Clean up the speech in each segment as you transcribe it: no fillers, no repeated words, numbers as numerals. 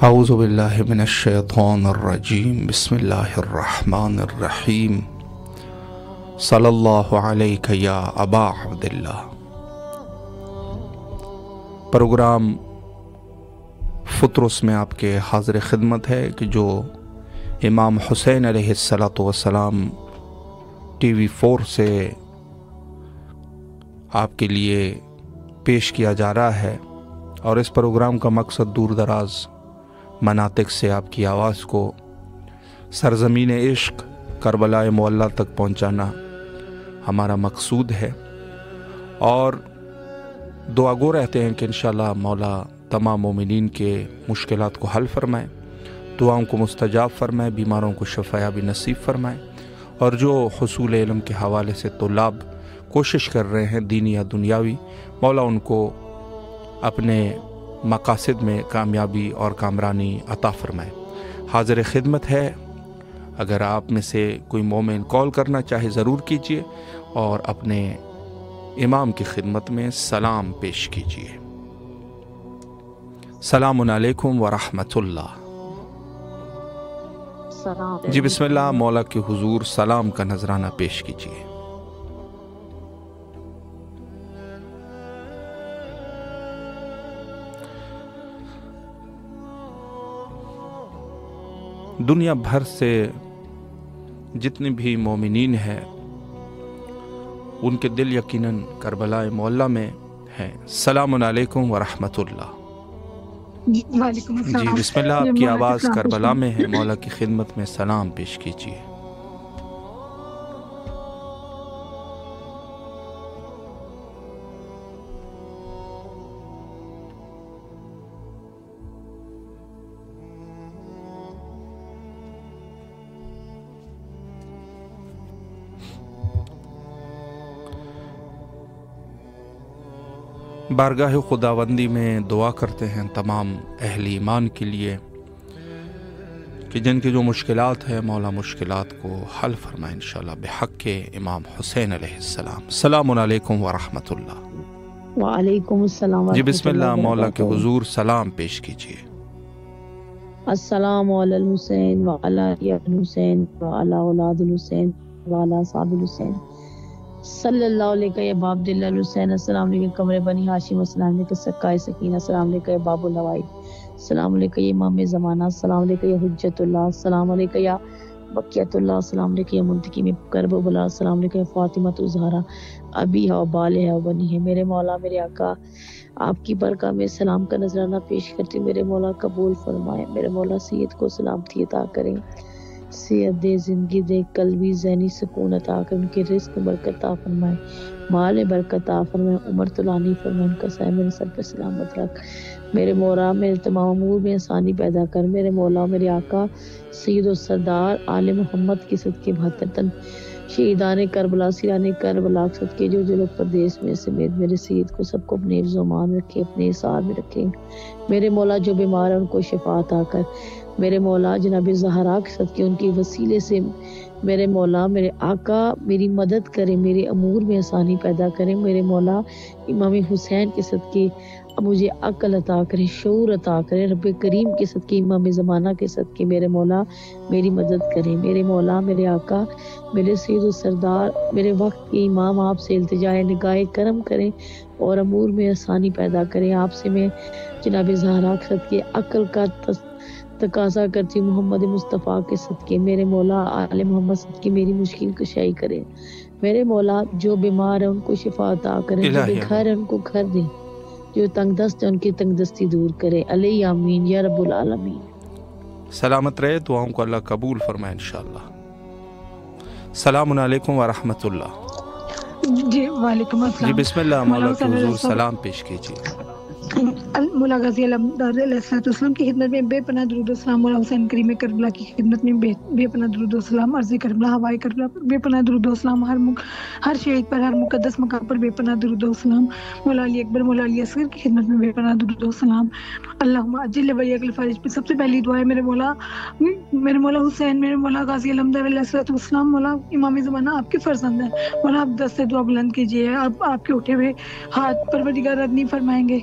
اعوذ باللہ من الشیطان الرجیم بسم اللہ الرحمن الرحیم صلی اللہ علیک یا ابا عبداللہ۔ پروگرام فطرس میں آپ کے حاضر خدمت ہے کہ جو امام حسین علیہ السلام ٹی وی 4 سے آپ کے لیے پیش کیا جا رہا ہے، اور اس پروگرام کا مقصد دور دراز مناطق سے آپ کی آواز کو سرزمین عشق کربلا معلی تک پہنچانا ہمارا مقصود ہے، اور دعا گو رہتے ہیں کہ انشاءاللہ مولا تمام مومنین کے مشکلات کو حل فرمائے، دعاؤں کو مستجاب فرمائے، بیماروں کو شفایابی نصیب فرمائے، اور جو حصول علم کے حوالے سے طلاب کوشش کر رہے ہیں دینی یا دنیاوی، مولا ان کو اپنے مقاصد میں کامیابی اور کامرانی عطا فرمائے۔ حاضر خدمت ہے، اگر آپ میں سے کوئی مومن کال کرنا چاہے ضرور کیجیے، اور اپنے امام کی خدمت میں سلام پیش کیجیے۔ السلام علیکم ورحمۃ اللہ۔ جی بسم اللہ، مولا کے حضور سلام کا نذرانہ پیش کیجیے۔ دنیا بھر سے جتنے بھی مومنین ہیں ان کے دل یقیناً کربلا معلی میں ہیں۔ السلام علیکم ورحمۃ اللہ۔ وعلیکم السلام۔ جی بسم اللہ، آپ کی آواز کربلا میں ہے، مولا کی خدمت میں سلام پیش کیجیے۔ بارگاہ خداوندی میں دعا کرتے ہیں تمام اہل ایمان کے لیے کہ جن کی جو مشکلات ہیں مولا مشکلات کو حل فرمائے انشاءاللہ بحق امام حسین علیہ السلام۔ السلام علیکم ورحمۃ اللہ۔ وعلیکم السلام۔ جی بسم اللہ، مولا کے حضور سلام پیش کیجیے۔ السلام علی الحسین وعلی علی الحسین وعلی اولاد الحسین وعلی اصحاب الحسین صلی اللہ علیہ یا باب عبداللہ الحسین۔ السلام علیکم قمر بنی ہاشم، السلام علیکم سکائے سکینہ، السلام علیکم یا باب الہوائی، السلام علیکم یا امام زمانہ، السلام علیکم یا حجت اللہ، السلام علیکم یا بقیت اللہ، السلام علیکم یا منتقم کرب و بلا، السلام علیکم یا فاطمۃ الزہرا ابی ہے و بال ہے و بنی ہے۔ میرے مولا میرے آقا، آپ کی برکہ میں سلام کا نذرانہ پیش کرتی ہوں، میرے مولا قبول فرمائے، میرے مولا سید کو سلامتی عطا کریں، صحت دے، زندگی دے، قلبی ذہنی سکون عطا کریں، ان کے رزق میں برکت عطا فرمائے، مال میں برکت عطا فرمائے، عمر طولانی فرمائے، ان کا سایہ میرے سر پہ سلامت رکھ، میرے مولا میرے تمام امور میں آسانی پیدا کر، میرے مولا میرے آقا سید و سردار آل محمد کی صدقے 72 تن شہیدان کربلا سیران کربلا کے صدقے جو لوگ پردیس میں سمیت میرے سید کو سب کو اپنے حفظ و امان میں رکھے، اپنے احسان میں رکھے، میرے مولا جو بیمار ہیں ان کو شفا عطا کر، میرے مولا جناب زہرا کے صدقے ان کے وسیلے سے میرے مولا میرے آقا میری مدد کرے، میرے امور میں آسانی پیدا کرے، میرے مولا امام حسین کے صدقے مجھے عقل عطا کرے، شعور عطا کرے، رب کریم کے صدقے امام زمانہ کے صدقے میرے مولا میری مدد کرے، میرے مولا میرے آقا میرے سید و سردار میرے وقت کے امام آپ سے التجائے نگاہ کرم کریں اور امور میں آسانی پیدا کریں۔ آپ سے میں جناب زہرا کے صدقے عقل کا تقاضا کرتی ہوں، محمد مصطفیٰ کے صدقے میرے مولا آل محمد صدقے میری مشکل کشائی کرے، میرے مولا جو بیمار ہیں ان کو شفا عطا کریں، جو بے گھر ہیں ان کو گھر دیں، جو تنگ دست ہیں ان کی تنگ دستی دور کرے، علیہ آمین یا رب العالمین۔ سلامت رہے، دعاؤں کو اللہ قبول فرمائے انشاءاللہ۔ السلام علیکم ورحمۃ اللہ۔ جی وعلیکم السلام۔ جی بسم اللہ، مولا کے حضور سلام پیش کیجیے۔ مولا غازی علمدار علیہ السلام کی خدمت میں بے پناہ درود و سلام، مولا حسین کریم کربلا کی خدمت میں بے پناہ درود و سلام، عرض کربلا ہوائے کربلا پر بے پناہ درود و سلام، ہر شہید پر، ہر مقدس مقام پر بے پناہ درود و سلام، مولا علی اکبر مولا علی اصغر کی خدمت میں بے پناہ درود و سلام۔ اللہم اجل ولی اکل فارج پہ سب سے پہلی دعا ہے میرے مولا حسین، میرے مولا غازی علمدار علیہ السلام، مولا امام زمانہ آپ کے فرزند ہیں، مولا آپ دست دعا بلند کیجیے، آپ کے اٹھے ہوئے ہاتھ پروردگار رد نہیں فرمائیں گے،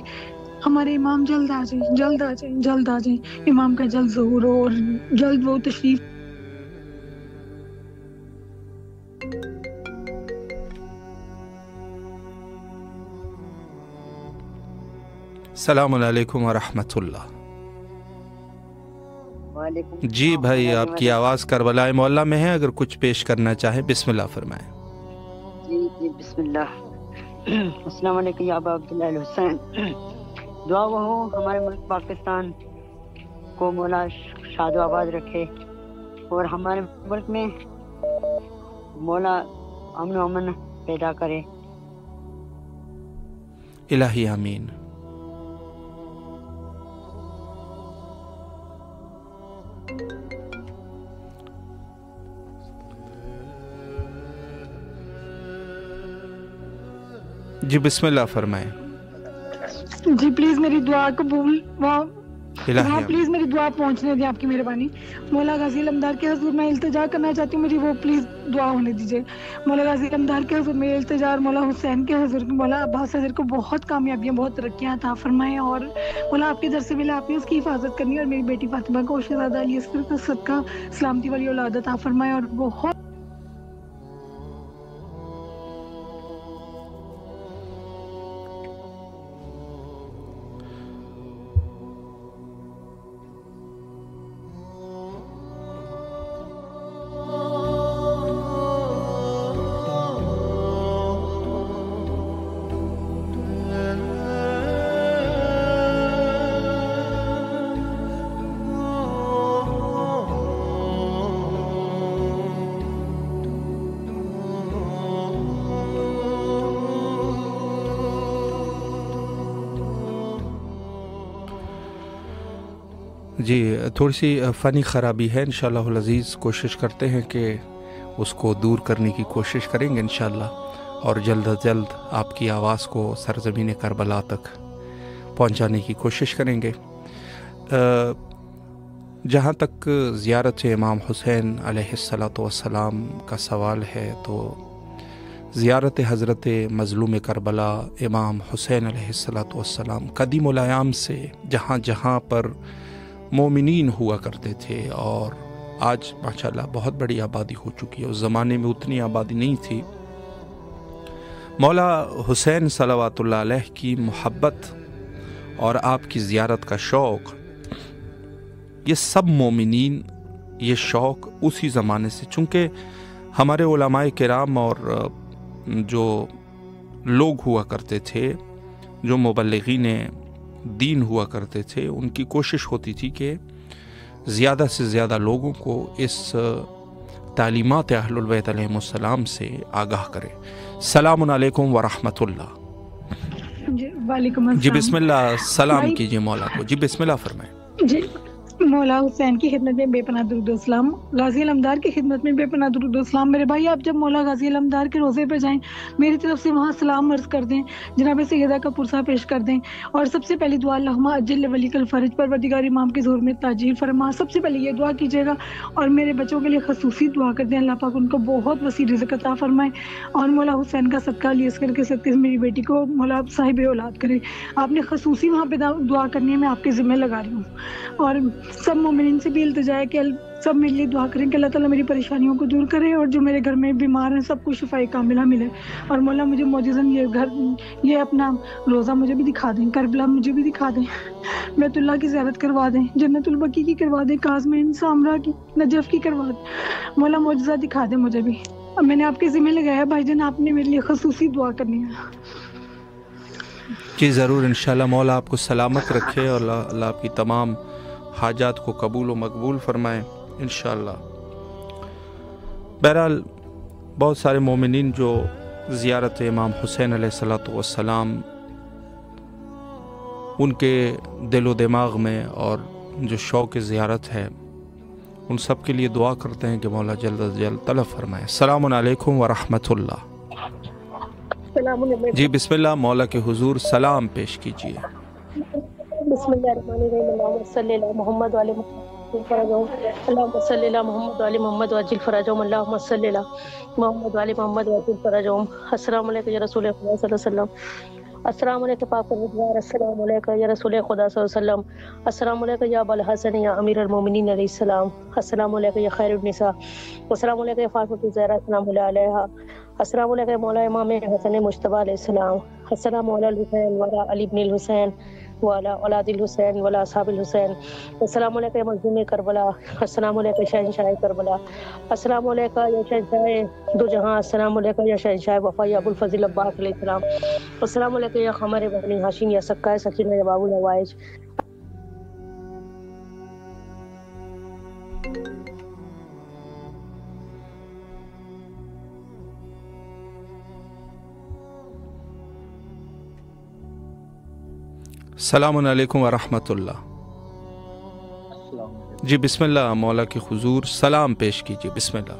ہمارے امام جلد آ جائیں، جلد آ جائیں، جلد آ جائیں، امام کا جلد ظہور ہو اور جلد وہ تشریف۔ السلام علیکم ورحمۃ اللہ۔ وعلیکم جی بھائی، آپ کی آواز کربلا مولا میں ہے، اگر کچھ پیش کرنا چاہیں بسم اللہ فرمائیں۔ جی بسم اللہ۔ السلام علیکم یا ابا عبداللہ الحسین۔ دعا وہ ہو ہمارے ملک پاکستان کو مولا شاد و آباد رکھے اور ہمارے ملک میں مولا امن و امن پیدا کرے۔ الہی آمین۔ جی بسم اللہ فرمائیں۔ جی پلیز میری دعا قبول، الہی پلیز میری دعا پہنچنے دیں، آپ کی مہربانی۔ مولا غازی علمدار کے حضور میں التجا کرنا چاہتی ہوں، میری وہ پلیز دعا ہونے دیجیے۔ مولا غازی علمدار کے حضور میں التجا، اور مولا حسین کے حضور، مولا عباس حضر کو بہت کامیابیاں، بہت ترقیاں عطا فرمائیں، اور مولا آپ کے در سے ملے، آپ نے اس کی حفاظت کرنی، اور میری بیٹی فاطمہ کو شہزادہ علی اصغر کا صدقہ سلامتی والی اولاد عطا فرمائیں، اور بہت جی تھوڑی سی فنی خرابی ہے، انشاءاللہ العزیز کوشش کرتے ہیں کہ اس کو دور کرنے کی کوشش کریں گے انشاءاللہ، اور جلد از جلد آپ کی آواز کو سرزمین کربلا تک پہنچانے کی کوشش کریں گے۔ جہاں تک زیارت امام حسین علیہ السلام کا سوال ہے، تو زیارت حضرت مظلوم کربلا امام حسین علیہ السلام قدیم الایام سے جہاں جہاں پر مومنین ہوا کرتے تھے، اور آج ماشاءاللہ بہت بڑی آبادی ہو چکی ہے، اس زمانے میں اتنی آبادی نہیں تھی۔ مولا حسین صلوات اللہ علیہ کی محبت اور آپ کی زیارت کا شوق، یہ سب مومنین یہ شوق اسی زمانے سے، چونکہ ہمارے علماء کرام اور جو لوگ ہوا کرتے تھے، جو مبلغین دین ہوا کرتے تھے، ان کی کوشش ہوتی تھی کہ زیادہ سے زیادہ لوگوں کو اس تعلیمات اہل البیت علیہم السلام سے آگاہ کرے۔ السلام علیکم ورحمۃ اللہ۔ جی وعلیکم السلام۔ جی بسم اللہ سلام کیجیے مولا کو۔ جی بسم اللہ فرمائیں۔ جی مولا حسین کی خدمت میں بے پناہ درود و سلام، غازی علمدار کی خدمت میں بے پناہ درود و سلام۔ میرے بھائی، آپ جب مولا غازی علمدار کے روزے پہ جائیں، میری طرف سے وہاں سلام عرض کر دیں، جناب سیدہ کا پرسہ پیش کر دیں، اور سب سے پہلی دعا اللہم اجل ولیک الفرج، پروردگار امام کے ظہور میں تاجیل فرما، سب سے پہلے یہ دعا کیجیے گا، اور میرے بچوں کے لیے خصوصی دعا کر دیں، اللہ پاک ان کو بہت وسیع رزق عطا فرمائے، اور مولا حسین کا صدقہ علی اصغر کے صدقے سے میری بیٹی کو مولا صاحب اولاد کرے۔ آپ نے خصوصی وہاں پہ دعا کرنی ہے، میں آپ کے ذمہ لگا رہی ہوں، اور سب مومنین سے بھی التجا ہے کہ سب میرے لیے دعا کریں کہ اللہ تعالیٰ میری پریشانیوں کو دور کرے، اور جو میرے گھر میں بیمار ہیں سب کو شفاء کاملہ ملے، اور مولا مجھے معجزاً یہ اپنا روزہ مجھے بھی دکھا دیں، کربلا مجھے بھی دکھا دیں، بیت اللہ کی زیارت کروا دیں، جنت البقیع کی کروا دیں، قاسمین سامرا کی، نجف کی کروا دیں، مولا معجزہ دکھا دیں مجھے بھی۔ اب میں نے آپ کے ذمہ لگایا بھائی جان، آپ نے میرے لیے خصوصی دعا کرنی ہے۔ جی ضرور، انشاءاللہ مولا آپ کو سلامت رکھے، اور اللہ آپ کی تمام حاجات کو قبول و مقبول فرمائے انشاءاللہ۔ بہرحال بہت سارے مومنین جو زیارت امام حسین علیہ السلام ان کے دل و دماغ میں اور جو شوق زیارت ہے، ان سب کے لیے دعا کرتے ہیں کہ مولا جلد از جلد طلب فرمائے۔ السلام علیکم ورحمۃ اللہ۔ جی بسم اللہ، مولا کے حضور سلام پیش کیجیے۔ بسم اللہ الرحمن الرحیم، اللہم صلی علی محمد وعلی محمد اللہم صلی علی محمد وعلی محمد وعجل فرجہم، اللہم صلی علی محمد وعلی محمد وعجل فرجہم۔ السلام علیکم یا رسول اللہ صلی اللہ علیہ وسلم۔ السلام علیکم پاک پروردگار، السلام علیکم یا رسول خدا صلی اللہ علیہ وسلم، السلام علیکم یا ابا الحسن یا امیر المومنین علیہ السلام، السلام علیکم یا خیر النساء، السلام علیکم یا فاطمہ الزہرا السلام علیہا، السلام علیکم یا مولا امام حسن مجتبی علیہ السلام، السلام علی الحسین وعلی علی بن الحسین وعلی اولاد الحسین وعلی اصحاب الحسین، السلام علیکم یا مظلوم کربلا، السلام علیکم شہنشاہ کربلا، السلام علیکم یا شہنشاہ دو جہاں، السلام علیکم یا شہنشاہ وفا یا ابو الفضل عباس علیہ السلام، السلام علیکم یا قمر بنی ہاشم یا سکائے سکینہ یا باب الحوائج۔ السلام علیکم ورحمۃ اللہ۔ جی بسم اللہ، مولا کی حضور سلام پیش کیجیے، بسم اللہ۔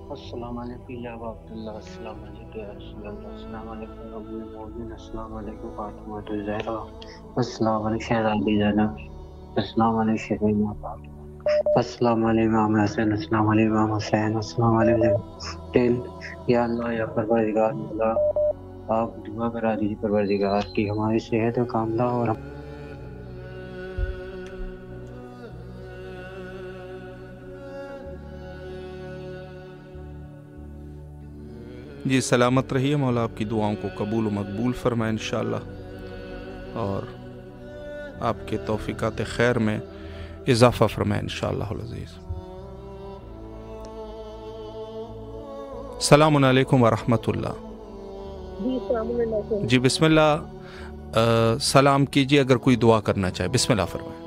السلام علیکم یا ابا عبداللہ، السلام علیکم یا رسول اللہ، السلام علیکم ابو المومنین، السلام علیکم فاطمہ الزہرا، السلام علیکم شہزادی زینب، السلام علیکم شیرین فاطمہ، السلام علیکم امام حسین، السلام علیکم امام حسین، السلام علیکم۔ یا اللہ یا پروردگار مولا، آپ دعا کرا دیجیے پروردگار کی ہماری صحت کاملہ اور جی سلامت رہیے، مولا آپ کی دعاؤں کو قبول و مقبول فرمائے انشاءاللہ، اور آپ کے توفیقات خیر میں اضافہ فرمائے انشاءاللہ العزیز۔ السلام علیکم ورحمۃ اللہ۔ جی السلام علیکم۔ جی بسم اللہ، سلام کیجیے، اگر کوئی دعا کرنا چاہے بسم اللہ فرمائیں۔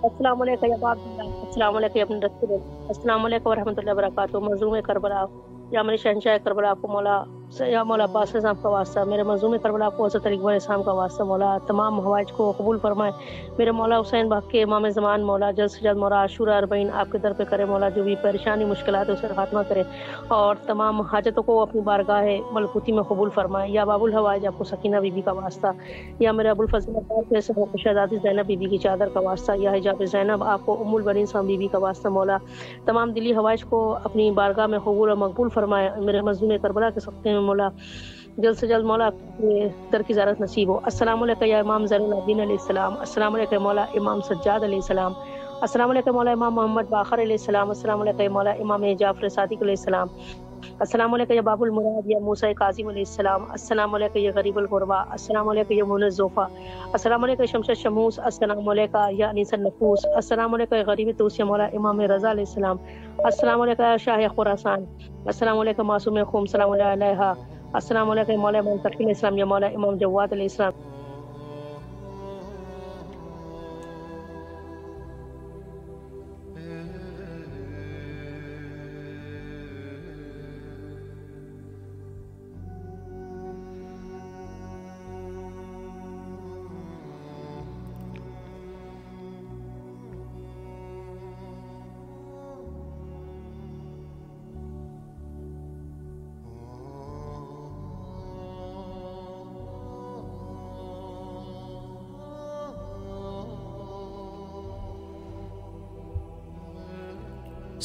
السلام علیکم یا باب اللہ، السلام علیکم یا ابن رسول، السلام علیکم ورحمۃ اللہ وبرکاتہ۔ مظلوم کربلا یا میرے شہنشاہ کربلا کو مولا یا مولا عباس صاحب کا واسطہ، میرے مظلوم کربلا کو حضرت اقبال اسلام کا واسطہ مولا تمام حوائج کو قبول فرمائے۔ میرے مولا حسین باغ کے امام زمان مولا جلد سے جلد مولا عاشورہ اربعین آپ کے در پہ کرے مولا، جو بھی پریشانی مشکلات ہے اسے خاتمہ کرے اور تمام حاجتوں کو اپنی بارگاہ ملکوتی میں قبول فرمائے۔ یا باب الحوائج آپ کو سکینہ بی بی کا واسطہ، یا میرے ابو الفضل عباس شہزادی زینب بی بی کی چادر کا واسطہ، یا حجاب زینب آپ کو ام البنین صاحب بی بی کا واسطہ مولا تمام دلی حوائج کو اپنی بارگاہ میں قبول و مقبول فرمائے۔ میرے مظلوم کربلا کے سختے میں مولا جلد سے جلد مولا در کی زیارت نصیب ہو۔ السلام علیکم یا امام زین العابدین علیہ السلام، السلام علیکم مولا امام سجاد علیہ السلام، السلام علیکم مولا امام محمد باقر علیہ السلام، السلام علیکم مولا امام جعفر صادق علیہ السلام، السلام علیکم یا باب المراد یا موسیٰ کاظم علیہ السلام، السلام علیکم یا غریب الغربا، السلام علیکم یا مونس زوفا، السلام علیکم شمشد شموس، السلام علیکم یا انیس النفوس، السلام علیکم یا غریب توس یا مولا امام رضا علیہ السلام، السلام علیکم یا شاہ خراسان، السلام علیکم معصوم خوم سلام علیہ، السلام علیکم مولا امام تقی علیہ السلام یا مولا امام جواد علیہ السلام۔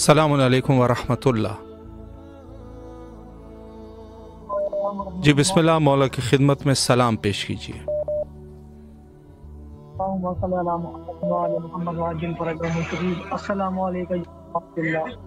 السلام علیکم ورحمۃ اللہ۔ جی بسم اللہ، مولا کی خدمت میں سلام پیش کیجیے۔ السلام علیکم ورحمۃ اللہ۔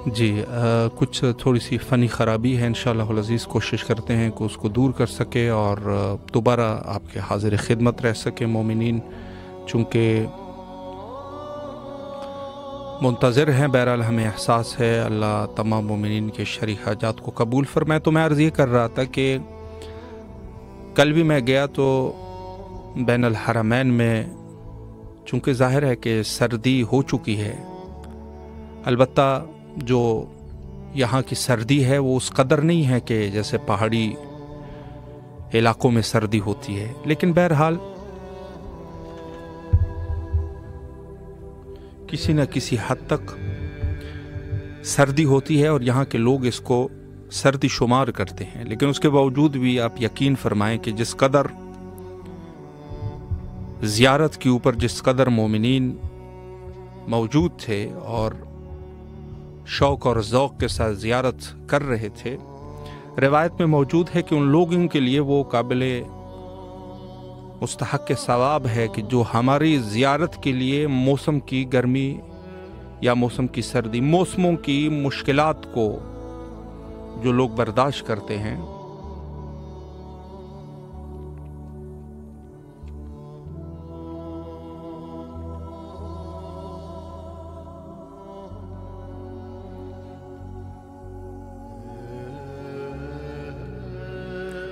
जी कुछ थोड़ी सी फ़नी ख़राबी है, इंशाअल्लाह अज़ीज़ कोशिश करते हैं कि उसको दूर कर सके और दोबारा आपके हाज़िर खिदमत रह सके मोमिनीन, चूँकि मुंतज़िर हैं। बहरहाल हमें एहसास है अल्लाह तमाम मोमिनीन के शरई हाजात को कबूल फरमाए। तो मैं अर्ज़ ये कर रहा था कि कल भी मैं गया तो बैनुल हरमैन में, चूँकि ज़ाहिर है कि सर्दी हो चुकी है, अलबत्ता जो यहाँ की सर्दी है वो उस कदर नहीं है कि जैसे पहाड़ी इलाकों में सर्दी होती है, लेकिन बहरहाल किसी न किसी हद तक सर्दी होती है और यहाँ के लोग इसको सर्दी शुमार करते हैं। लेकिन उसके बावजूद भी आप यकीन फरमाएं कि जिस कदर ज़ियारत के ऊपर जिस कदर मोमिनीन मौजूद थे और शौक़ और ज़ौक़ के साथ ज़ियारत कर रहे थे, रिवायत में मौजूद है कि उन लोगों के लिए वो काबिले मुस्तहक़ सवाब है कि जो हमारी ज़ियारत के लिए मौसम की गर्मी या मौसम की सर्दी, मौसमों की मुश्किलात को जो लोग बर्दाश्त करते हैं,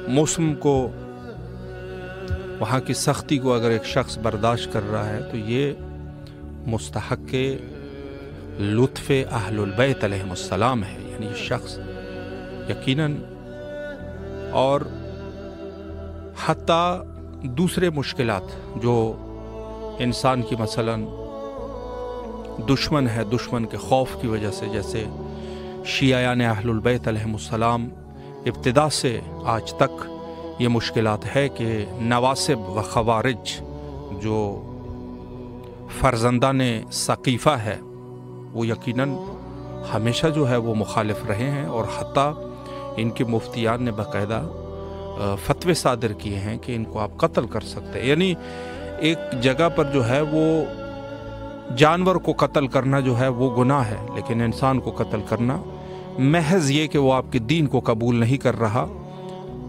मौसम को, वहाँ की सख्ती को अगर एक शख्स बर्दाश्त कर रहा है तो ये मुस्तहक़ लुत्फ़ अहलुल बैत अलैहिमुस्सलाम है। यानी ये शख्स यकीनन, और हत्ता दूसरे मुश्किलात जो इंसान की मसलन दुश्मन है, दुश्मन के खौफ की वजह से, जैसे शियायान अहलुल बैत अलैहिमुस्सलाम इब्तिदा से आज तक ये मुश्किलात है कि नवासिब व खवारिज जो फ़र्जंदान सक़ीफ़ा है वो यकीनन हमेशा जो है वो मुखालिफ रहे हैं, और हत्ता इनके मुफ्तियान ने बाकायदा फतवे सादर किए हैं कि इनको आप कत्ल कर सकते हैं। यानी एक जगह पर जो है वो जानवर को कत्ल करना जो है वो गुनाह है, लेकिन इंसान को कत्ल करना महज ये कि वो आपके दीन को कबूल नहीं कर रहा,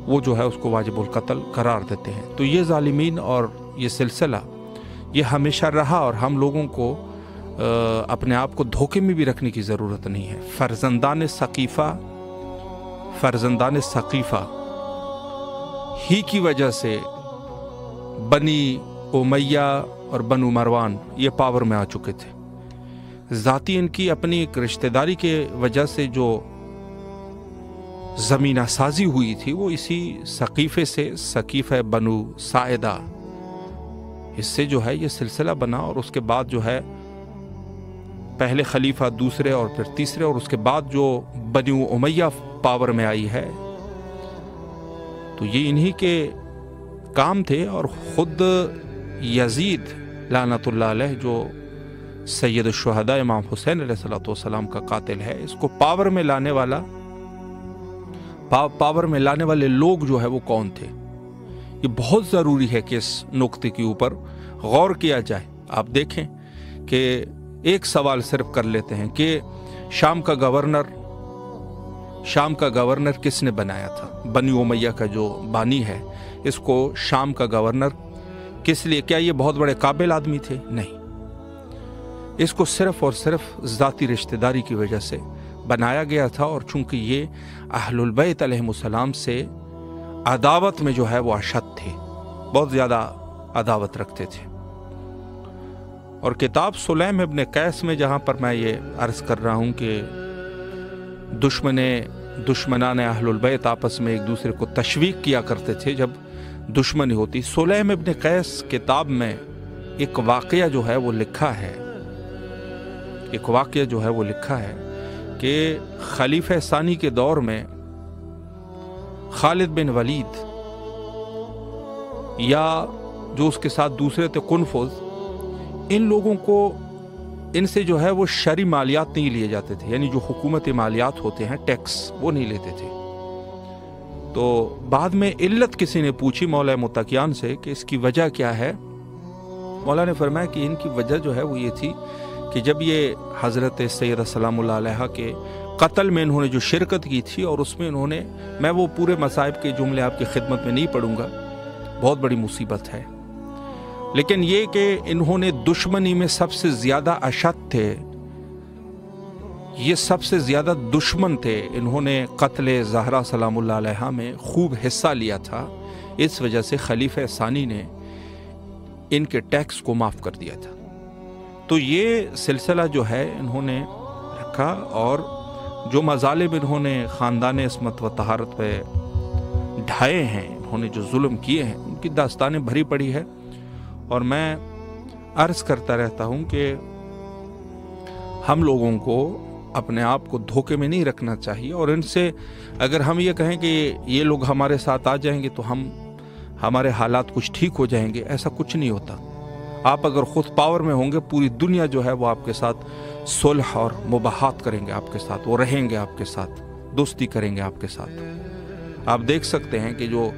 वो जो है उसको वाजिबुल कत्ल करार देते हैं। तो ये ज़ालिमीन और ये सिलसिला ये हमेशा रहा, और हम लोगों को अपने आप को धोखे में भी रखने की ज़रूरत नहीं है। फ़र्जंदान सक़ीफ़ा ही की वजह से बनी उमैया और बनु मरवान ये पावर में आ चुके थे। ज़ाती इनकी अपनी एक रिश्तेदारी के वजह से जो ज़मीना साजी हुई थी वो इसी सक़ीफ़े से, सक़ीफ़े बनु साइदा, इससे जो है ये सिलसिला बना, और उसके बाद जो है पहले खलीफा, दूसरे और फिर तीसरे, और उसके बाद जो बनु उमैया पावर में आई है, तो ये इन्हीं के काम थे। और ख़ुद यजीद लानतुल्लाह अलैह जो सैयद शुहदा इमाम हुसैन अलैहिस्सलाम का कातिल है, इसको पावर में लाने वाले लोग जो है वो कौन थे, ये बहुत ज़रूरी है कि इस नुक्ते के ऊपर गौर किया जाए। आप देखें कि एक सवाल सिर्फ कर लेते हैं कि शाम का गवर्नर किसने बनाया था? बनी उमैया का जो बानी है, इसको शाम का गवर्नर किस लिए? क्या ये बहुत बड़े काबिल आदमी थे? नहीं, इसको सिर्फ और सिर्फ ज़ाती रिश्तेदारी की वजह से बनाया गया था, और चूंकि ये अहलुल बैत अलैहिमुस्सलाम से अदावत में जो है वो अशद थे, बहुत ज़्यादा अदावत रखते थे। और किताब सुलैम इब्न कैस में जहाँ पर मैं ये अर्ज़ कर रहा हूँ कि दुश्मनान अहलुल बैत आपस में एक दूसरे को तशवीक किया करते थे जब दुश्मनी होती, सुलैम इब्न कैस किताब में एक वाक़या जो है वो लिखा है कि खलीफा सानी के दौर में खालिद बिन वलीद या जो उसके साथ दूसरे थे कुनफुज, इन लोगों को, इनसे जो है वो शरी मालियात नहीं लिए जाते थे, यानी जो हुकूमती मालियात होते हैं, टैक्स, वो नहीं लेते थे। तो बाद में इल्लत किसी ने पूछी मौला मुत्तकियान से कि इसकी वजह क्या है। मौला ने फरमाया कि इनकी वजह जो है वो ये थी कि जब ये हज़रत सैयदा सलामुल्लाह अलैहा के कत्ल में इन्होंने जो शिरकत की थी, और उसमें इन्होंने, मैं वो पूरे मसाइब के जुमले आपकी खिदमत में नहीं पढ़ूंगा, बहुत बड़ी मुसीबत है, लेकिन ये कि इन्होंने दुश्मनी में सबसे ज्यादा अशद थे, ये सबसे ज्यादा दुश्मन थे, इन्होंने कत्ल ज़हरा सलामुल्लाह अलैहा में खूब हिस्सा लिया था। इस वजह से खलीफा सानी ने इनके टैक्स को माफ़ कर दिया था। तो ये सिलसिला जो है इन्होंने रखा, और जो मजालिम इन्होंने ख़ानदान इस्मत व तहारत पे ढाए हैं, इन्होंने जो जुल्म किए हैं, उनकी दास्तानें भरी पड़ी है। और मैं अर्ज़ करता रहता हूँ कि हम लोगों को अपने आप को धोखे में नहीं रखना चाहिए, और इनसे अगर हम ये कहें कि ये लोग हमारे साथ आ जाएंगे तो हमारे हालात कुछ ठीक हो जाएंगे, ऐसा कुछ नहीं होता। आप अगर खुद पावर में होंगे, पूरी दुनिया जो है वो आपके साथ सुलह और मुबाहात करेंगे, आपके साथ वो रहेंगे, आपके साथ दोस्ती करेंगे आपके साथ। आप देख सकते हैं कि जो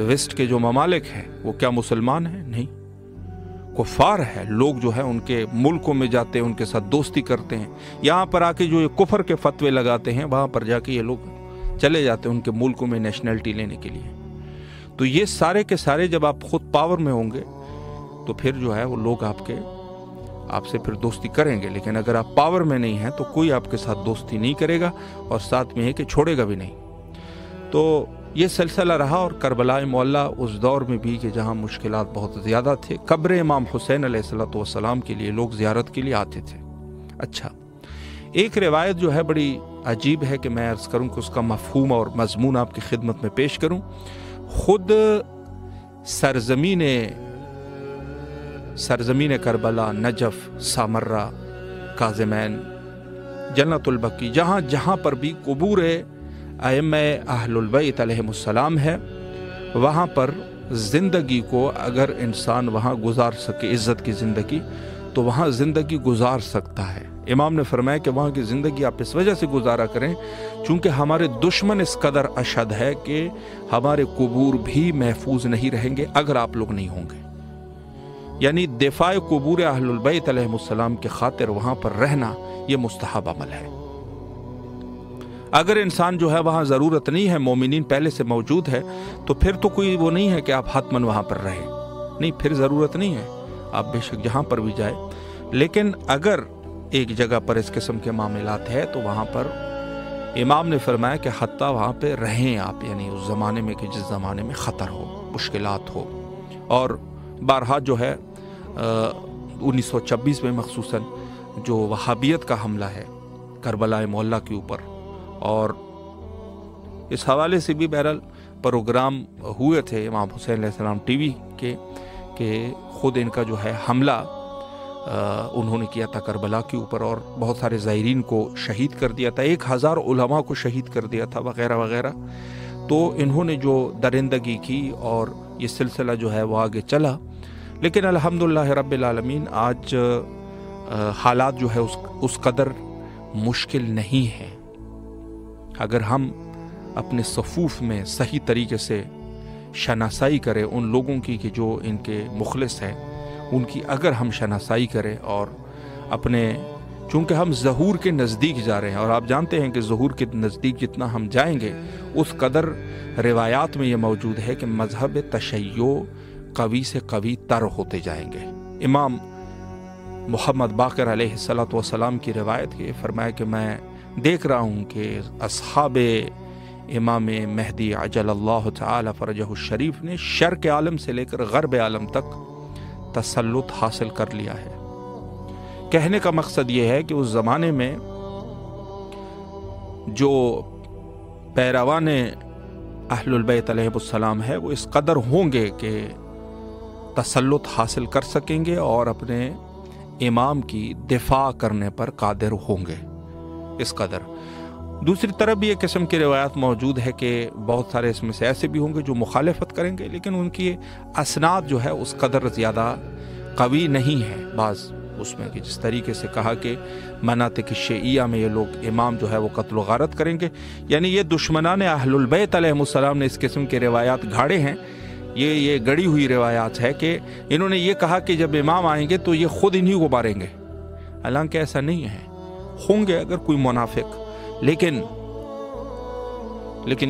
वेस्ट के जो ममालिक हैं वो क्या मुसलमान हैं? नहीं, कुफार है। लोग जो है उनके मुल्कों में जाते हैं, उनके साथ दोस्ती करते हैं। यहाँ पर आके जो ये कुफर के फतवे लगाते हैं, वहाँ पर जाके ये लोग चले जाते हैं उनके मुल्कों में नेशनलिटी लेने के लिए। तो ये सारे के सारे जब आप खुद पावर में होंगे तो फिर जो है वो लोग आपसे फिर दोस्ती करेंगे, लेकिन अगर आप पावर में नहीं हैं तो कोई आपके साथ दोस्ती नहीं करेगा, और साथ में है कि छोड़ेगा भी नहीं। तो ये सिलसिला रहा, और करबलाए मौला उस दौर में भी कि जहाँ मुश्किलात बहुत ज़्यादा थे, कब्र इमाम हुसैन अलैहिस्सलाम के लिए लोग ज़ियारत के लिए आते थे। अच्छा, एक रिवायत जो है बड़ी अजीब है कि मैं अर्ज़ करूँ कि उसका मफ़हूम और मज़मून आपकी खिदमत में पेश करूँ। खुद सरज़मीन करबला, नजफ़, सामर्रा, काज़िमैन, जन्नतुल बकी, जहाँ पर भी कुबूर अइम्मा अहलुल बैत अलैहिमुस्सलाम है, वहाँ पर ज़िंदगी को अगर इंसान वहाँ गुजार सके, इज़्ज़त की ज़िंदगी, तो वहाँ ज़िंदगी गुजार सकता है। इमाम ने फरमाया कि वहाँ की ज़िंदगी आप इस वजह से गुजारा करें चूँकि हमारे दुश्मन इस कदर अशद है कि हमारे कुबूर भी महफूज नहीं रहेंगे अगर आप लोग नहीं होंगे। यानी दिफाए कुबूर अहलुल बैत अलैहिमुस्सलाम के खातिर वहाँ पर रहना ये मुस्तहब अमल है। अगर इंसान जो है वहाँ ज़रूरत नहीं है, मोमिनीन पहले से मौजूद है, तो फिर तो कोई वो नहीं है कि आप हतमन वहाँ पर रहें, नहीं, फिर ज़रूरत नहीं है, आप बेशक जहाँ पर भी जाए। लेकिन अगर एक जगह पर इस किस्म के मामलात है तो वहाँ पर इमाम ने फरमाया कि हत्ता वहाँ पे रहें आप, यानी उस ज़माने में कि जिस ज़माने में ख़तर हो, मुश्किलात हो। और बारहा जो है 1926 में मखसूसन जो वहाबियत का हमला है करबला मौला के ऊपर, और इस हवाले से भी बहरहाल प्रोग्राम हुए थे इमाम हुसैन अलैहिस्सलाम टीवी के ख़ुद इनका जो है हमला उन्होंने किया था करबला के ऊपर, और बहुत सारे ज़ायरीन को शहीद कर दिया था, 1000 उलमा को शहीद कर दिया था वगैरह वगैरह। तो इन्होंने जो दरिंदगी की और ये सिलसिला जो है वो आगे चला। लेकिन अल्हम्दुलिल्लाह रब्बिल आलमीन आज हालात जो है उस कदर मुश्किल नहीं है। अगर हम अपने सफूफ में सही तरीके से शनासाई करें उन लोगों की कि जो इनके मुखलिस हैं, उनकी अगर हम शनासाई करें, और अपने, चूँकि हम ज़हूर के नज़दीक जा रहे हैं, और आप जानते हैं कि ज़हूर के नज़दीक जितना हम जाएंगे उस कदर रिवायात में ये मौजूद है कि मज़हब तशय्यो कवी से कवी तर होते जाएंगे। इमाम मोहम्मद बाक़िर अलैहिस्सलातु वस्सलाम की रिवायत के फरमाया कि मैं देख रहा हूँ कि अस्हाबे इमाम महदी अजलल्लाहु तआला फरजहु शरीफ ने शर्क़ आलम से लेकर ग़र्ब आलम तक तसल्लुत हासिल कर लिया है। कहने का मकसद ये है कि उस ज़माने में जो पैरवान अहलुल बैत अलैहिमुस्सलाम है वो इस कदर होंगे कि तसल्लुत हासिल कर सकेंगे और अपने इमाम की दिफा करने पर कादिर होंगे, इस कदर। दूसरी तरफ भी एक किस्म की रिवायत मौजूद है कि बहुत सारे इसमें से ऐसे भी होंगे जो मुखालिफत करेंगे, लेकिन उनकी असनाद जो है उस कदर ज़्यादा कवी नहीं है। बाज़ उसमें कि जिस तरीके से कहा कि मनातिक शिइया में ये लोग इमाम जो है वो कत्ल व गारत करेंगे, यानी ये दुश्मनान अहलुल बैत अलैहिमुस्सलाम ने इस किस्म के रिवायात गाड़े हैं। ये गड़ी हुई रिवायात है कि इन्होंने ये कहा कि जब इमाम आएंगे तो ये खुद इन्हीं को मारेंगे, हालांकि ऐसा नहीं है। होंगे अगर कोई मुनाफिक लेकिन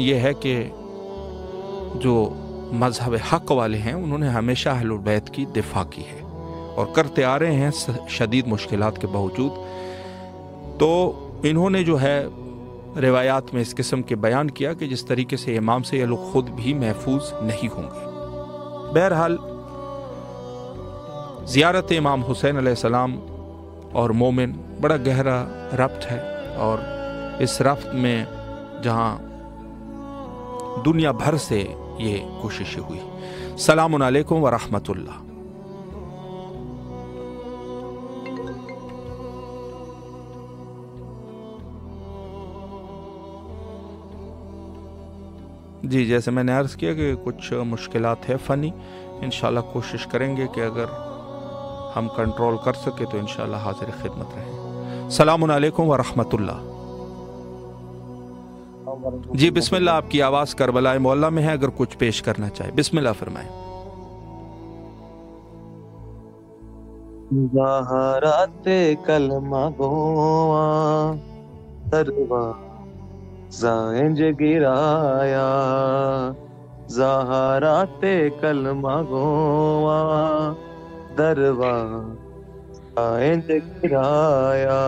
ये है कि जो मजहब हक वाले हैं उन्होंने हमेशा अहलुल बैत की दिफा की है और करते आ रहे हैं शदीद मुश्किलात के बावजूद। तो इन्होंने जो है रिवायात में इस किस्म के बयान किया कि जिस तरीके से इमाम से ये लोग खुद भी महफूज नहीं होंगे। बहरहाल ज़ियारत इमाम हुसैन अलैहिस्सलाम और मोमिन बड़ा गहरा रब्त है, और इस रब्त में जहाँ दुनिया भर से ये कोशिशें हुई। सलामुन अलैकुम व रहमतुल्लाह। जी, जैसे मैंने अर्ज़ किया कि कुछ मुश्किलात है फ़नी, इंशाल्लाह कोशिश करेंगे कि अगर हम कंट्रोल कर सके तो इंशाल्लाह हाजिर खिदमत रहें। सलामुन अलैकुम व रहमतुल्लाह। जी बिस्मिल्लाह, आपकी आवाज़ करबला मौला में है, अगर कुछ पेश करना चाहे बिस्मिल्लाह फरमाएं। ज़हराते कलमा गोवा दरवा ज़ांज गिराया, ज़हराते कलमा गोवा दरवा ज़ांज गिराया,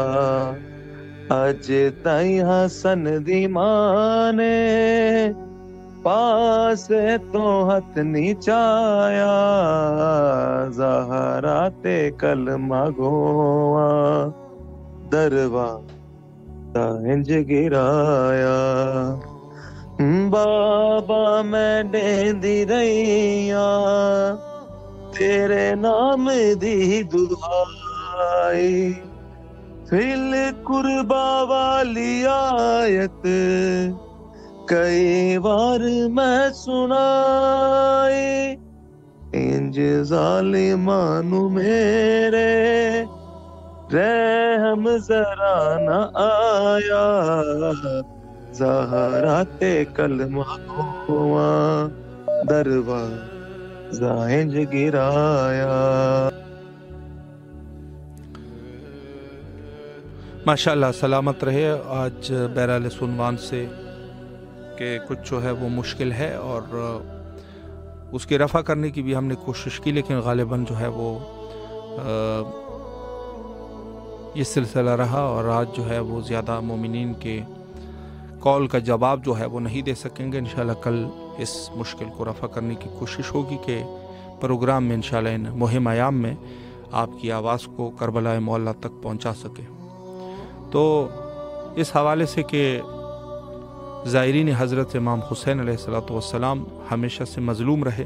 अज ताई हसन दी माने पास तो हथ नीचाया, ज़हराते कलमा गोवा दरवा ज़ांज गिराया, बाबा मैं देंदी रहिया तेरे नाम दी दुआई, फिल कुर्बा वाली आयत कई बार मैं सुनाई, इंज जालिमानु मेरे रहम जरा न आया, ज़हराते कलमा गोवा दरवा ज़ांज गिराया। माशाअल्लाह, सलामत रहे। आज बहरहाल सुनवान से कि कुछ जो है वो मुश्किल है और उसकी रफ़ा करने की भी हमने कोशिश की, लेकिन गालिबन जो है वो ये सिलसिला रहा और आज जो है वो ज़्यादा मोमिनीन के कॉल का जवाब जो है वो नहीं दे सकेंगे। इंशाल्लाह कल इस मुश्किल को रफ़ा करने की कोशिश होगी कि प्रोग्राम में इंशाल्लाह इन मुहिम अयाम में आपकी आवाज़ को करबला मौला तक पहुँचा सके। तो इस हवाले से कि ज़ायरीन हज़रत इमाम हुसैन अलैहिस्सलातु वस्सलाम हमेशा से मज़लूम रहे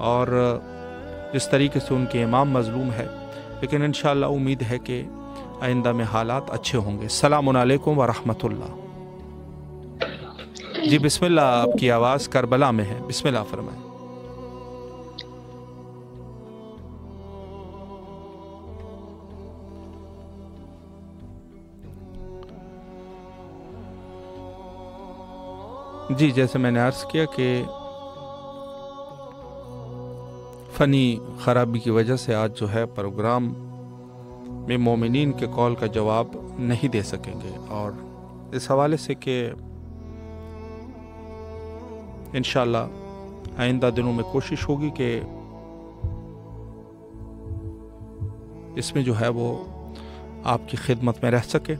और जिस तरीके से उनके इमाम मज़लूम है, लेकिन इंशाअल्लाह उम्मीद है कि आइंदा में हालात अच्छे होंगे। सलामुन अलैकुम व रहमतुल्लाह। जी बिस्मिल्लाह, आपकी आवाज़ करबला में है, बिस्मिल्लाह फरमाएं। जी, जैसे मैंने अर्ज़ किया कि फ़नी ख़राबी की वजह से आज जो है प्रोग्राम में मोमिनीन के कॉल का जवाब नहीं दे सकेंगे, और इस हवाले से कि इंशाअल्लाह आइंदा दिनों में कोशिश होगी कि इसमें जो है वो आपकी खिदमत में रह सके।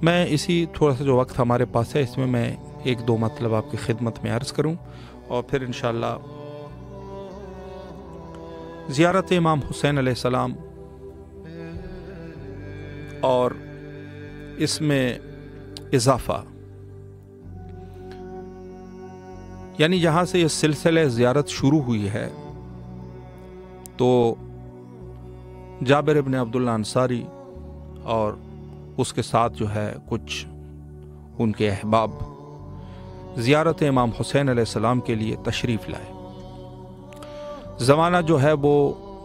मैं इसी थोड़ा सा जो वक्त हमारे पास है इसमें मैं एक दो मतलब आपकी खिदमत में अर्ज़ करूं और फिर इंशाअल्लाह ज़ियारत इमाम हुसैन अलैहिस्सलाम और इसमें इजाफ़ा, यानी जहाँ से ये सिलसिला ज़ियारत शुरू हुई है तो जाबिर इब्न अब्दुल्ला अंसारी और उसके साथ जो है कुछ उनके अहबाब ज़ियारत इमाम हुसैन अलैहिस्सलाम के लिए तशरीफ़ लाए। ज़माना जो है वो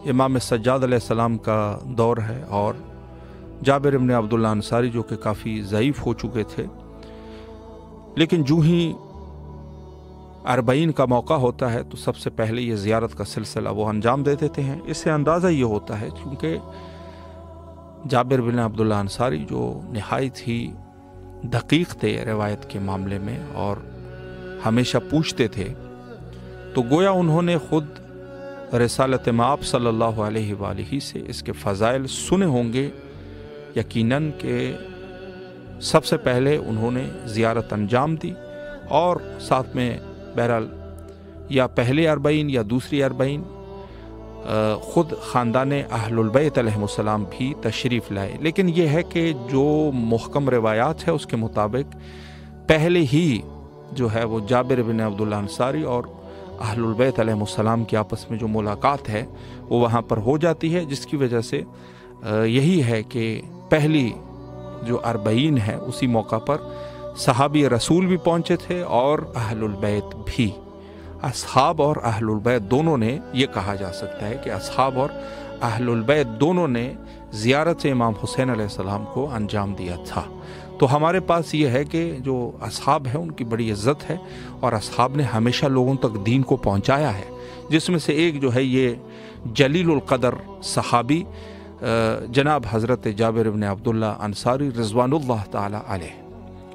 इमाम सज्जाद अलैहिस्सलाम का दौर है और जाबिर इब्न अब्दुल्ला अंसारी जो कि काफ़ी ज़ईफ़ हो चुके थे, लेकिन जो ही अरबईन का मौका होता है तो सबसे पहले ये ज़ियारत का सिलसिला वो अंजाम दे देते हैं। इससे अंदाज़ा ये होता है क्योंकि जाबिर बिन अब्दुल्ला अंसारी जो नहायत ही دقیق تھے روایت کے معاملے میں اور ہمیشہ پوچھتے تھے، تو گویا انہوں نے خود رسالت مآب صلی اللہ علیہ وآلہ سے اس کے فضائل سنے ہوں گے یقیناً کہ سب سے پہلے انہوں نے زیارت انجام دی، اور ساتھ میں بہرحال یا پہلے 40 یا دوسری 40 خود خاندان اہل البیت علیہم السلام بھی تشریف لائے۔ لیکن یہ ہے کہ جو محکم روایات ہے اس کے مطابق پہلے ہی جو ہے وہ جابر بن عبداللہ انصاری اور اہل البیت علیہم السلام کی آپس میں جو ملاقات ہے وہ وہاں پر ہو جاتی ہے، جس کی وجہ سے یہی ہے کہ پہلی جو 40 ہے اسی موقع پر صحابی رسول بھی پہنچے تھے اور اہل البیت بھی۔ اصحاب اور اہل البیت دونوں نے، یہ کہا جا سکتا ہے کہ اصحاب اور اہل البیت دونوں نے زیارت امام حسین علیہ السلام کو انجام دیا تھا۔ تو ہمارے پاس یہ ہے کہ جو اصحاب ہیں ان کی بڑی عزت ہے، اور اصحاب نے ہمیشہ لوگوں تک دین کو پہنچایا ہے، جس میں سے ایک جو ہے یہ جلیل القدر صحابی جناب حضرت جابر بن عبداللہ انصاری رضوان اللہ تعالی علیہ،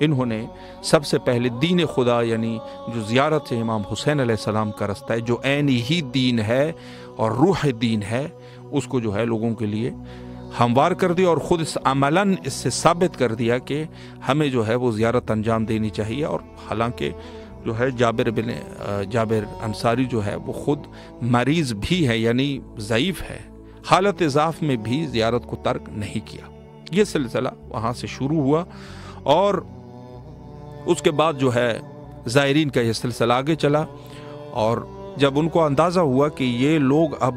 انہوں نے سب سے پہلے دین خدا یعنی جو زیارت امام حسین علیہ السلام کا رستہ ہے، جو عین ہی دین ہے اور روح دین ہے، اس کو جو ہے لوگوں کے لیے ہموار کر دیا، اور خود عملاً اس سے ثابت کر دیا کہ ہمیں جو ہے وہ زیارت انجام دینی چاہیے۔ اور حالانکہ جو ہے جابر انصاری جو ہے وہ خود مریض بھی ہے، یعنی ضعیف ہے، حالت ضعف میں بھی زیارت کو ترک نہیں کیا۔ یہ سلسلہ وہاں سے شروع ہوا، اور اس کے بعد جو ہے زائرین کا یہ سلسلہ آگے چلا، اور جب ان کو اندازہ ہوا کہ یہ لوگ اب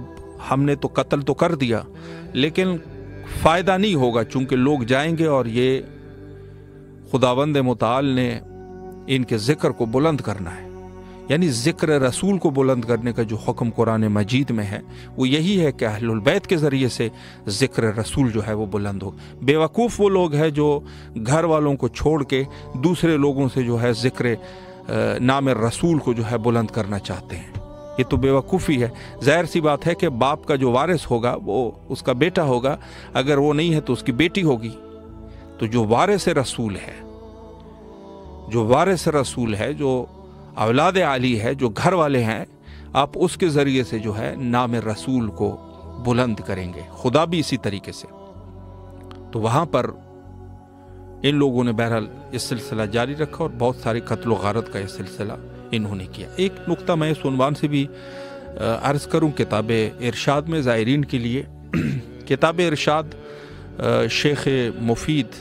ہم نے تو قتل تو کر دیا لیکن فائدہ نہیں ہوگا، چونکہ لوگ جائیں گے اور یہ خداوند متعال نے ان کے ذکر کو بلند کرنا ہے، یعنی ذکر رسول کو بلند کرنے کا جو حکم قرآن مجید میں ہے وہ یہی ہے کہ اہل البیت کے ذریعے سے ذکر رسول جو ہے وہ بلند ہو۔ بے وقوف وہ لوگ ہیں جو گھر والوں کو چھوڑ کے دوسرے لوگوں سے جو ہے ذکر نام رسول کو جو ہے بلند کرنا چاہتے ہیں، یہ تو بے وقوفی ہے۔ ظاہر سی بات ہے کہ باپ کا جو وارث ہوگا وہ اس کا بیٹا ہوگا، اگر وہ نہیں ہے تو اس کی بیٹی ہوگی۔ تو جو وارث رسول ہے، جو اولاد علی ہے، جو گھر والے ہیں، آپ اس کے ذریعے سے جو ہے نام رسول کو بلند کریں گے، خدا بھی اسی طریقے سے۔ تو وہاں پر ان لوگوں نے بہرحال اس سلسلہ جاری رکھا، اور بہت سارے قتل و غارت کا یہ سلسلہ انہوں نے کیا۔ ایک نقطہ میں اس عنوان سے بھی عرض کروں کتاب ارشاد میں زائرین کے لیے۔ کتاب ارشاد شیخ مفید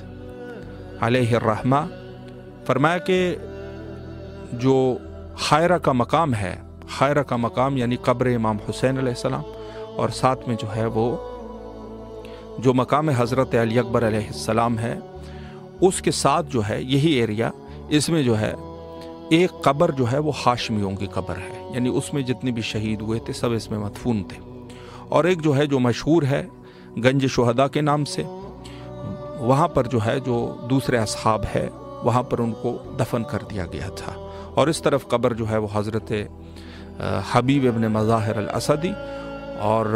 علیہ الرحمہ فرمایا کہ جو خیرہ کا مقام ہے، خیرہ کا مقام یعنی قبر امام حسین علیہ السلام، اور ساتھ میں جو ہے وہ جو مقام حضرت علی اکبر علیہ السلام ہے، اس کے ساتھ جو ہے یہی ایریا، اس میں جو ہے ایک قبر جو ہے وہ ہاشمیوں کی قبر ہے، یعنی اس میں جتنے بھی شہید ہوئے تھے سب اس میں مدفون تھے، اور ایک جو ہے جو مشہور ہے گنج شہداء کے نام سے، وہاں پر جو ہے جو دوسرے اصحاب ہے وہاں پر ان کو دفن کر دیا گیا تھا، اور اس طرف قبر جو ہے وہ حضرت حبیب ابن مظاہر الاسدی، اور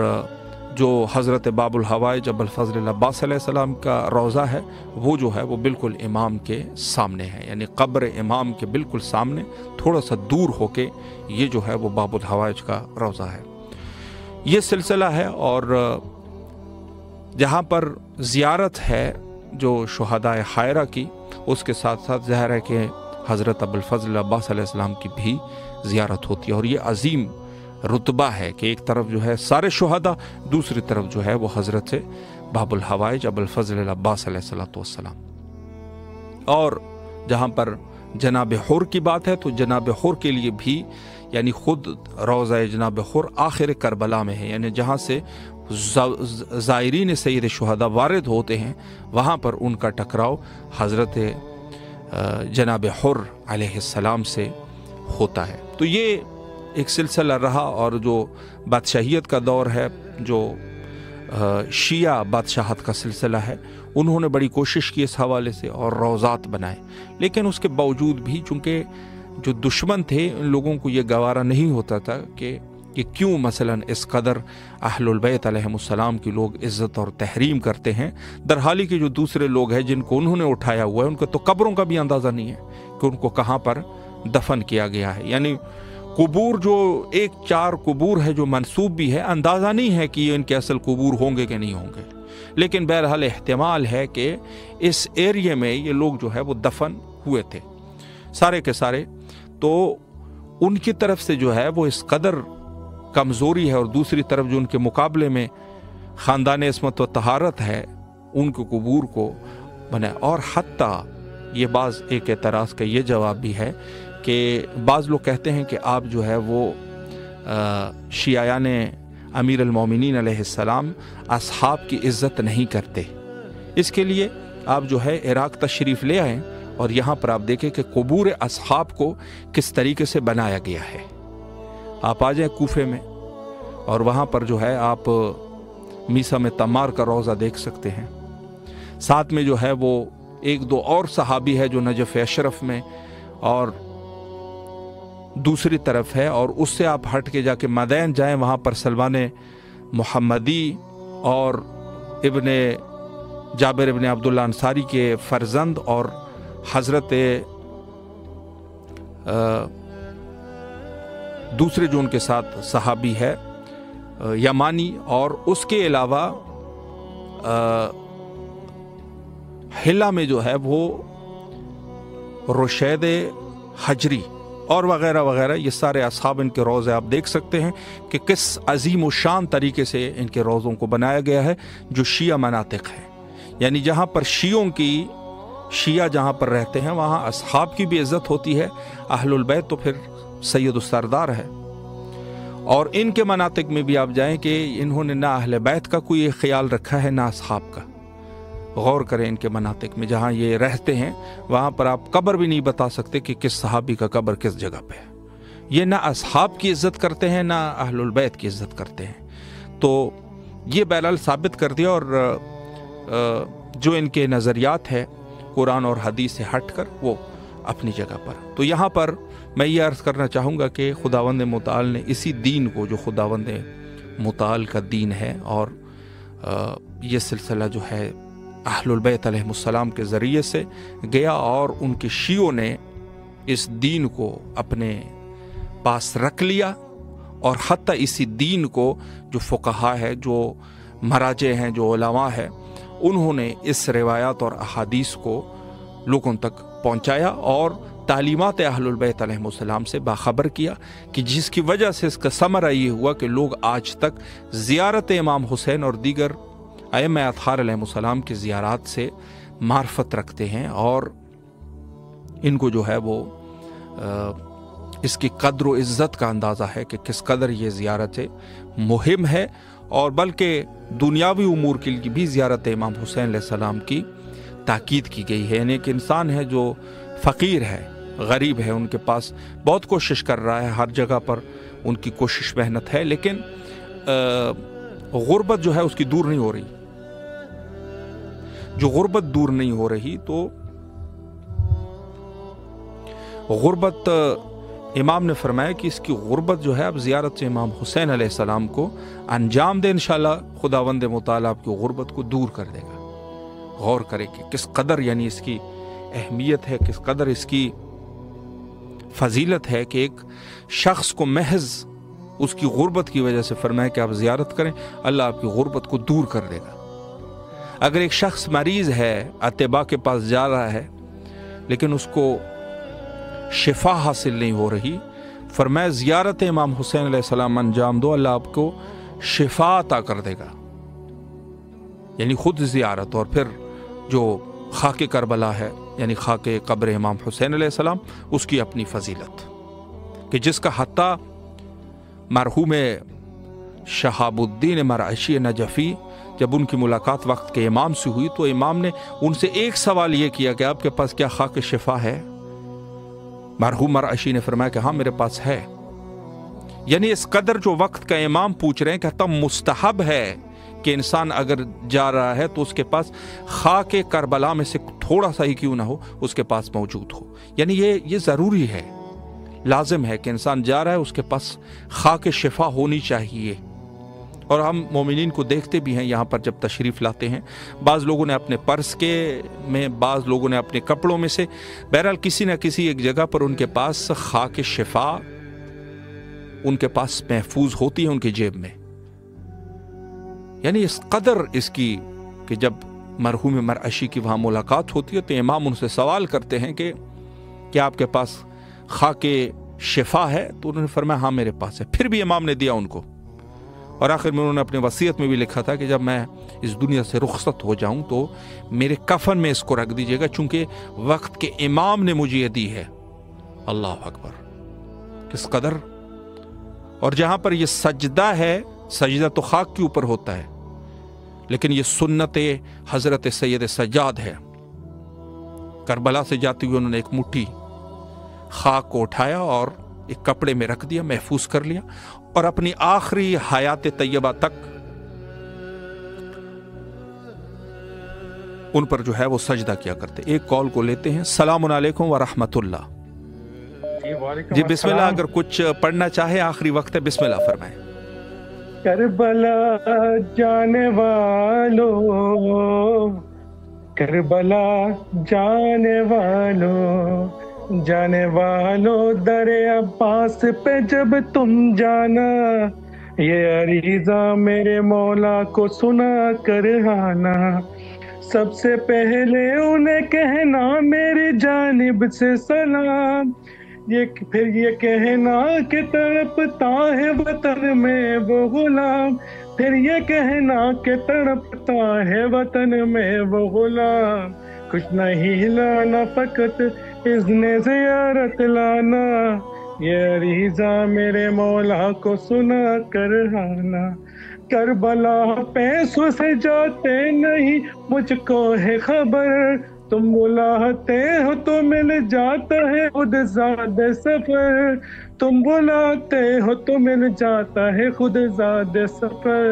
جو حضرت باب الحوائج ابو الفضل العباس علیہ السلام کا روضہ ہے وہ جو ہے وہ بالکل امام کے سامنے ہے، یعنی قبر امام کے بالکل سامنے تھوڑا سا دور ہو کے یہ جو ہے وہ باب الحوائج کا روضہ ہے۔ یہ سلسلہ ہے، اور جہاں پر زیارت ہے جو شہداء خیرہ کی، اس کے ساتھ ساتھ ظاہر ہے کہ حضرت ابو الفضل عباس علیہ السلام کی بھی زیارت ہوتی ہے، اور یہ عظیم رتبہ ہے کہ ایک طرف جو ہے سارے شہداء، دوسری طرف جو ہے وہ حضرت باب الحوائج ابو الفضل عباس علیہ السلام۔ اور جہاں پر جناب حر کی بات ہے تو جناب حر کے لیے بھی، یعنی خود روضہ جناب حر آخر کربلا میں ہے، یعنی جہاں سے زائرین سید شہداء وارد ہوتے ہیں وہاں پر ان کا ٹکراؤ حضرت جناب حر علیہ السلام سے ہوتا ہے۔ تو یہ ایک سلسلہ رہا، اور جو بادشاہیت کا دور ہے، جو شیعہ بادشاہت کا سلسلہ ہے، انہوں نے بڑی کوشش کی اس حوالے سے اور روضات بنائے، لیکن اس کے باوجود بھی چونکہ جو دشمن تھے ان لوگوں کو یہ گوارا نہیں ہوتا تھا کہ कि क्यों मसलन इस कदर अहलुल बैत अलैहिमुस्सलाम की लोग इज़्ज़त और तहरीम करते हैं, दरहाली के जो दूसरे लोग हैं जिनको उन्होंने उठाया हुआ है उनको तो कब्रों का भी अंदाज़ा नहीं है कि उनको कहाँ पर दफन किया गया है। यानी कुबूर जो एक 4 कुबूर है जो मंसूब भी है, अंदाज़ा नहीं है कि ये इनके असल कुबूर होंगे कि नहीं होंगे, लेकिन बहरहाल एहतिमाल है कि इस एरिया में ये लोग जो है वो दफन हुए थे सारे के सारे। तो उनकी तरफ से जो है वो इस कदर कमज़ोरी है और दूसरी तरफ जो उनके मुकाबले में ख़ानदान इस्मत व तहारत है उनके कुबूर को बनाए। और हत्ता ये बाज़ एक एतराज़ का ये जवाब भी है कि बाज़ लोग कहते हैं कि आप जो है वो शियायान अमीर अल-मोमिनीन अलैहिस्सलाम असहाब की इज़्ज़त नहीं करते। इसके लिए आप जो है इराक़ तशरीफ़ ले आएँ और यहाँ पर आप देखें कि कुबूर असहाब को किस तरीके से बनाया गया है। आप आ जाएं कूफे में और वहाँ पर जो है आप मीसा में तमार का रोज़ा देख सकते हैं। साथ में जो है वो 1-2 और सहाबी है जो नजफ़ अशरफ में और दूसरी तरफ है, और उससे आप हट के जाके मदैन जाएं, वहाँ पर सलमान मुहम्मदी और इब्ने जाबिर इब्ने अब्दुल्ला अंसारी के फ़र्जंद और हज़रत दूसरे जो उनके साथ सहाबी है यमानी, और उसके अलावा हिला में जो है वो रुशैद हजरी और वग़ैरह वग़ैरह, ये सारे असहाब इनके रोज़े आप देख सकते हैं कि किस अजीम व शान तरीके से इनके रोज़ों को बनाया गया है जो शिया मनातिक है। यानी जहाँ पर शिया जहाँ पर रहते हैं वहाँ असहाब की भी इज़्ज़त होती है, अहलुल बैत तो फिर सैयद सरदार है। और इनके मनातिक में भी आप जाएं कि इन्होंने ना अहले बैत का कोई ख्याल रखा है ना असहाब का। गौर करें इनके मनातिक में जहाँ ये रहते हैं वहाँ पर आप कब्र भी नहीं बता सकते कि किस सहाबी का कब्र किस जगह पे है। ये ना असहाब की इज़्ज़त करते हैं ना अहलुल बैत की इज़्ज़त करते हैं। तो ये बहरहाल साबित कर दिया। और जो इनके नज़रियात है कुरान और हदीस से हट कर वो अपनी जगह पर। तो यहाँ पर मैं ये अर्ज़ करना चाहूँगा कि खुदावंद मुताल ने इसी दीन को जो खुदावंद मुताल का दीन है और ये सिलसिला जो है अहलुल बैत अलैहिमुस्सलाम के ज़रिए से गया और उनके शियों ने इस दीन को अपने पास रख लिया। और हत्ता इसी दीन को जो फ़ुक़हा है, जो मराजे हैं, जो उलमा है, उन्होंने इस रिवायात और अहादीस को लोगों तक पहुँचाया और तालीमात अहलुल बैत अलैहिमुस्सलाम से बाखबर किया कि जिसकी वजह से इसका समरा ये हुआ कि लोग आज तक ज़ियारत इमाम हुसैन और दीगर अइम्मा अत्हार अलैहिमुस्सलाम की ज़ियारत से मार्फत रखते हैं और इनको जो है वो इसकी कद्र व इज़्ज़त का अंदाज़ा है कि किस कदर ये ज़ियारत मुहिम है। और बल्कि दुनियावी उमूर के लिए भी ज़ियारत इमाम हुसैन अलैहिस्सलाम की ताकीद की गई है। यानी एक इंसान है जो फ़कीर है, गरीब है, उनके पास बहुत कोशिश कर रहा है, हर जगह पर उनकी कोशिश मेहनत है, लेकिन गुर्बत जो है उसकी दूर नहीं हो रही। जो गुर्बत दूर नहीं हो रही तो गुर्बत इमाम ने फरमाया कि इसकी गुर्बत जो है अब ज़ियारत से इमाम हुसैन अलैहिस्सलाम को अंजाम दे, इंशाअल्लाह खुदावंद मुताला आपकी गुर्बत को दूर कर देगा। गौर करें कि किस कदर यानी इसकी अहमियत है, किस कदर इसकी फजीलत है कि एक शख्स को महज उसकी गुर्बत की वजह से फरमाया कि आप ज़ियारत करें, अल्लाह आपकी गुर्बत को दूर कर देगा। अगर एक शख्स मरीज़ है, अतिबा के पास जा रहा है लेकिन उसको शिफा हासिल नहीं हो रही, फरमाया ज़ियारत इमाम हुसैन अलैहिस्सलाम अंजाम दो, अल्लाह आपको शिफा अता कर देगा। यानी खुद ज़ियारत। और फिर जो खाके करबला है यानी खाके कब्र इमाम हुसैन अलैहिस्सलाम, उसकी अपनी फजीलत कि जिसका हत्ता मरहूम शहाबुद्दीन मरअशी नजफ़ी जब उनकी मुलाकात वक्त के इमाम से हुई तो इमाम ने उनसे एक सवाल ये किया कि आपके पास क्या खाके शिफा है? मरहूम मरअशी ने फरमाया कि हाँ मेरे पास है। यानी इस कदर जो वक्त का इमाम पूछ रहे हैं, कहता मुस्तहब है कि इंसान अगर जा रहा है तो उसके पास खाके करबला में से थोड़ा सा ही क्यों ना हो उसके पास मौजूद हो। यानी ये ज़रूरी है। लाजिम है कि इंसान जा रहा है उसके पास खाक शिफा होनी चाहिए। और हम मोमिनीन को देखते भी हैं यहाँ पर जब तशरीफ़ लाते हैं, बाज़ लोगों ने अपने पर्स के में, बाज़ लोगों ने अपने कपड़ों में से, बहरहाल किसी न किसी एक जगह पर उनके पास खाक शिफा उनके पास महफूज होती है उनकी जेब में। यानी इस कदर इसकी कि जब मरहूम मरअशी की वहाँ मुलाकात होती है तो इमाम उनसे सवाल करते हैं कि क्या आपके पास खाके शिफा है? तो उन्होंने फरमाया हाँ मेरे पास है। फिर भी इमाम ने दिया उनको, और आखिर में उन्होंने अपनी वसीयत में भी लिखा था कि जब मैं इस दुनिया से रुखसत हो जाऊं तो मेरे कफन में इसको रख दीजिएगा, चूंकि वक्त के इमाम ने मुझे ये दी है। अल्लाह अकबर, किस कदर। और जहां पर ये सजदा है, सजदा तो खाक के ऊपर होता है, लेकिन ये सुन्नत हजरत सैयद सज्जाद है। करबला से जाते हुए उन्होंने एक मुट्ठी खाक को उठाया और एक कपड़े में रख दिया, महफूज कर लिया, और अपनी आखिरी हयात तैयबा तक उन पर जो है वो सजदा किया करते। एक कॉल को लेते हैं। सलामुन अलैकुम व रहमतुल्लाह। जी बिस्मिल्लाह, अगर कुछ पढ़ना चाहे आखिरी वक्त है, बिस्मिल्लाह फरमाएं। करबला जाने वालों, करबला जाने वालों, जाने वालों दरे अब्बास पे जब तुम जाना, ये अरीज़ा मेरे मौला को सुना कर आना। सबसे पहले उन्हें कहना मेरी जानिब से सलाम, ये फिर ये कहना कि तड़पता है वतन में वो गुलाम, फिर ये कहना कि तड़पता है वतन में वो गुलाम। कुछ नहीं लाना फकत इज़्ने ज़ियारत लाना, ये अरीज़ा मेरे मौला को सुना कर आना। करबला पैसों से जाते नहीं मुझको है खबर, तुम बुलाते हो तो मिल जाता है खुद ज़ाद सफर, तुम बुलाते हो तो मिल जाता है खुद ज़ाद सफर।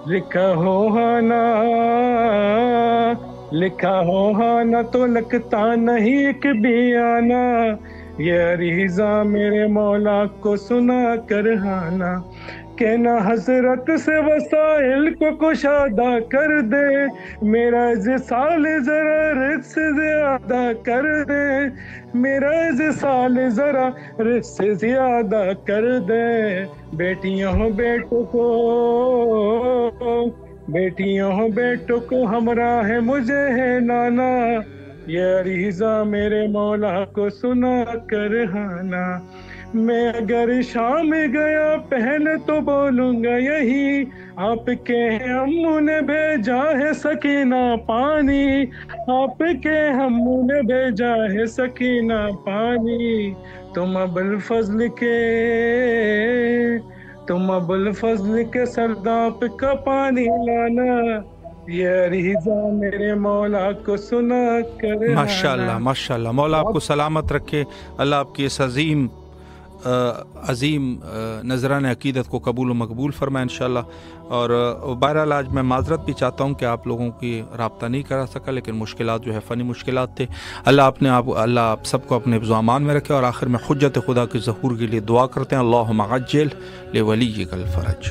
लिखा हो हाना, लिखा हो हाना तो लगता नहीं एक भी आना, ये अरीज़ा मेरे मौला को सुना कर आना। कहना हजरत से वसाइल को कुशादा कर दे, मेरा साल जरा रिज़्क़ से ज्यादा कर दे, मेरा साल जरा रिज़्क़ से ज्यादा कर दे। बेटियों हो बेटों को, बेटियों हो बेटों को हमरा है मुझे है नाना, ये अरीज़ा मेरे मौला को सुना कर आना। मैं अगर शाम गया पहले तो बोलूंगा यही, आपके अम्मू ने भेजा है सकीना पानी, आपके अम्मू ने भेजा है सकीना पानी। तुम अबुल फजल के, तुम अबुल फजल के सरदाप का पानी लाना, ये अरीज़ा मेरे मौला को सुना कर। माशाअल्लाह माशाअल्लाह, मौला आपको सलामत रखे, अल्लाह आपकी इस अज़ीम नजरान अकीदत को कबूल व मकबूल फरमाए इंशाअल्लाह। और बहरहाल आज मैं माजरत भी चाहता हूँ कि आप लोगों की रब्ता नहीं करा सका, लेकिन मुश्किलात जो है फ़नी मुश्किलात थे। अल्लाह आप सबको अपने ज़ुआमान में रखे। और आखिर में हुज्जत खुदा के ज़हूर के लिए दुआ करते हैं, अल्लाहुम्मा अज्जिल लिवलिय्यिकल फ़रज।